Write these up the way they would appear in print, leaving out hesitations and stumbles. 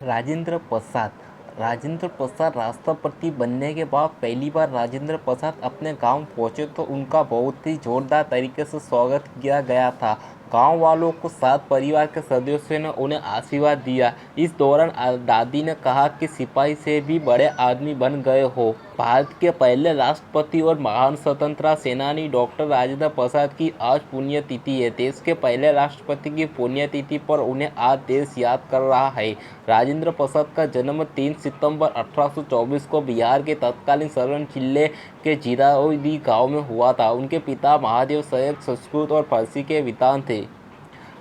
राजेंद्र प्रसाद राष्ट्रपति बनने के बाद पहली बार राजेंद्र प्रसाद अपने गांव पहुंचे तो उनका बहुत ही जोरदार तरीके से स्वागत किया गया था। गांव वालों को साथ परिवार के सदस्यों ने उन्हें आशीर्वाद दिया। इस दौरान दादी ने कहा कि सिपाही से भी बड़े आदमी बन गए हो। भारत के पहले राष्ट्रपति और महान स्वतंत्रता सेनानी डॉक्टर राजेंद्र प्रसाद की आज पुण्यतिथि है। देश के पहले राष्ट्रपति की पुण्यतिथि पर उन्हें आज देश याद कर रहा है। राजेंद्र प्रसाद का जन्म 3 सितंबर 1824 को बिहार के तत्कालीन सरन जिले के जीरावदी गांव में हुआ था। उनके पिता महादेव सैयद संस्कृत और फारसी के विद्वान थे।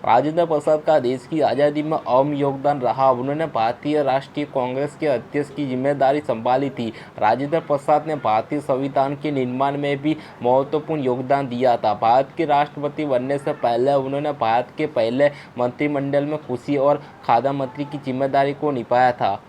राजेंद्र प्रसाद का देश की आज़ादी में अहम योगदान रहा। उन्होंने भारतीय राष्ट्रीय कांग्रेस के अध्यक्ष की जिम्मेदारी संभाली थी। राजेंद्र प्रसाद ने भारतीय संविधान के निर्माण में भी महत्वपूर्ण योगदान दिया था। भारत के राष्ट्रपति बनने से पहले उन्होंने भारत के पहले मंत्रिमंडल में कृषि और खाद्य मंत्री की जिम्मेदारी को निभाया था।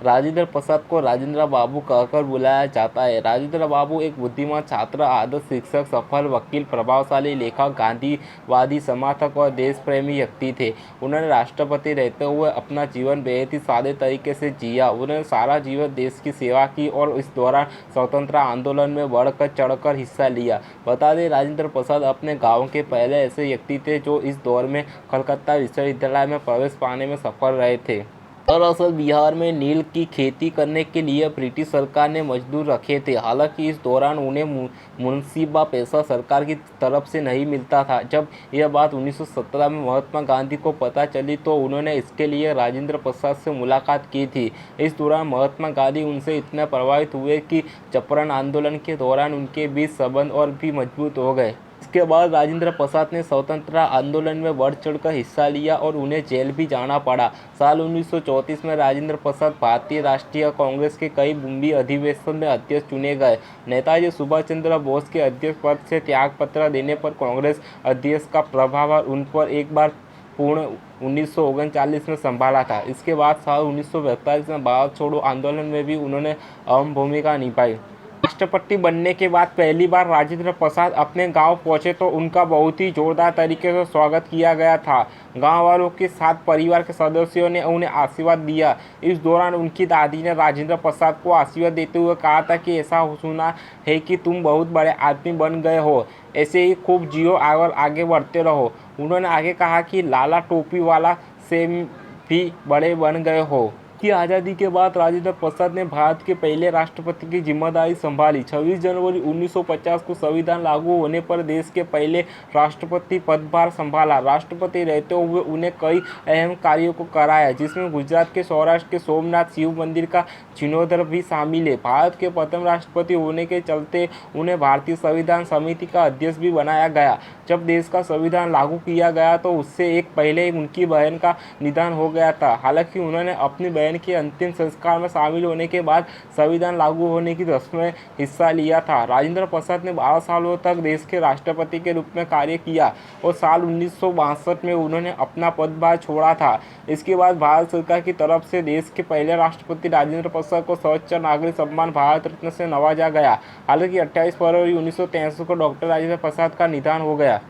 राजेंद्र प्रसाद को राजेंद्र बाबू कहकर बुलाया जाता है। राजेंद्र बाबू एक बुद्धिमान छात्र, आदर्श शिक्षक, सफल वकील, प्रभावशाली लेखक, गांधीवादी समर्थक और देश प्रेमी व्यक्ति थे। उन्होंने राष्ट्रपति रहते हुए अपना जीवन बेहद ही सादे तरीके से जिया। उन्होंने सारा जीवन देश की सेवा की और इस दौरान स्वतंत्रता आंदोलन में बढ़कर चढ़कर हिस्सा लिया। बता दें, राजेंद्र प्रसाद अपने गाँव के पहले ऐसे व्यक्ति थे जो इस दौर में कलकत्ता विश्वविद्यालय में प्रवेश पाने में सफल रहे थे। दरअसल बिहार में नील की खेती करने के लिए ब्रिटिश सरकार ने मजदूर रखे थे। हालांकि इस दौरान उन्हें मुनासिब पैसा सरकार की तरफ से नहीं मिलता था। जब यह बात 1917 में महात्मा गांधी को पता चली तो उन्होंने इसके लिए राजेंद्र प्रसाद से मुलाकात की थी। इस दौरान महात्मा गांधी उनसे इतने प्रभावित हुए कि चंपारण आंदोलन के दौरान उनके बीच संबंध और भी मजबूत हो गए। इसके बाद राजेंद्र प्रसाद ने स्वतंत्रता आंदोलन में बढ़ चढ़कर हिस्सा लिया और उन्हें जेल भी जाना पड़ा। साल 1934 में राजेंद्र प्रसाद भारतीय राष्ट्रीय कांग्रेस के कई मुंबई अधिवेशन में अध्यक्ष चुने गए। नेताजी सुभाष चंद्र बोस के अध्यक्ष पद से त्यागपत्र देने पर कांग्रेस अध्यक्ष का प्रभाव उन पर एक बार पूर्ण 1939 में संभाला था। इसके बाद साल 1942 में भारत छोड़ो आंदोलन में भी उन्होंने अहम भूमिका निभाई। राष्ट्रपति बनने के बाद पहली बार राजेंद्र प्रसाद अपने गांव पहुंचे तो उनका बहुत ही जोरदार तरीके से स्वागत किया गया था। गांव वालों के साथ परिवार के सदस्यों ने उन्हें आशीर्वाद दिया। इस दौरान उनकी दादी ने राजेंद्र प्रसाद को आशीर्वाद देते हुए कहा था कि ऐसा सुना है कि तुम बहुत बड़े आदमी बन गए हो, ऐसे ही खूब जियो और आगे बढ़ते रहो। उन्होंने आगे कहा कि लाला टोपी वाला से भी बड़े बन गए हो। की आज़ादी के बाद राजेंद्र प्रसाद ने भारत के पहले राष्ट्रपति की जिम्मेदारी संभाली। 26 जनवरी 1950 को संविधान लागू होने पर देश के पहले राष्ट्रपति पदभार संभाला। राष्ट्रपति रहते हुए उन्हें कई अहम कार्यों को कराया, जिसमें गुजरात के सौराष्ट्र के सोमनाथ शिव मंदिर का जीर्णोद्धार भी शामिल है। भारत के प्रथम राष्ट्रपति होने के चलते उन्हें भारतीय संविधान समिति का अध्यक्ष भी बनाया गया। जब देश का संविधान लागू किया गया तो उससे एक पहले उनकी बहन का निधन हो गया था। हालांकि उन्होंने अपनी बहन के अंतिम संस्कार में शामिल होने के बाद संविधान लागू होने की रस्म में हिस्सा लिया था। राजेंद्र प्रसाद ने 12 सालों तक देश के राष्ट्रपति के रूप में कार्य किया और साल 1962 में उन्होंने अपना पदभार छोड़ा था। इसके बाद भारत सरकार की तरफ से देश के पहले राष्ट्रपति राजेंद्र प्रसाद को सर्वोच्च नागरिक सम्मान भारत रत्न से नवाजा गया। हालांकि 28 फरवरी 1963 को डॉक्टर राजेंद्र प्रसाद का निधन हो गया।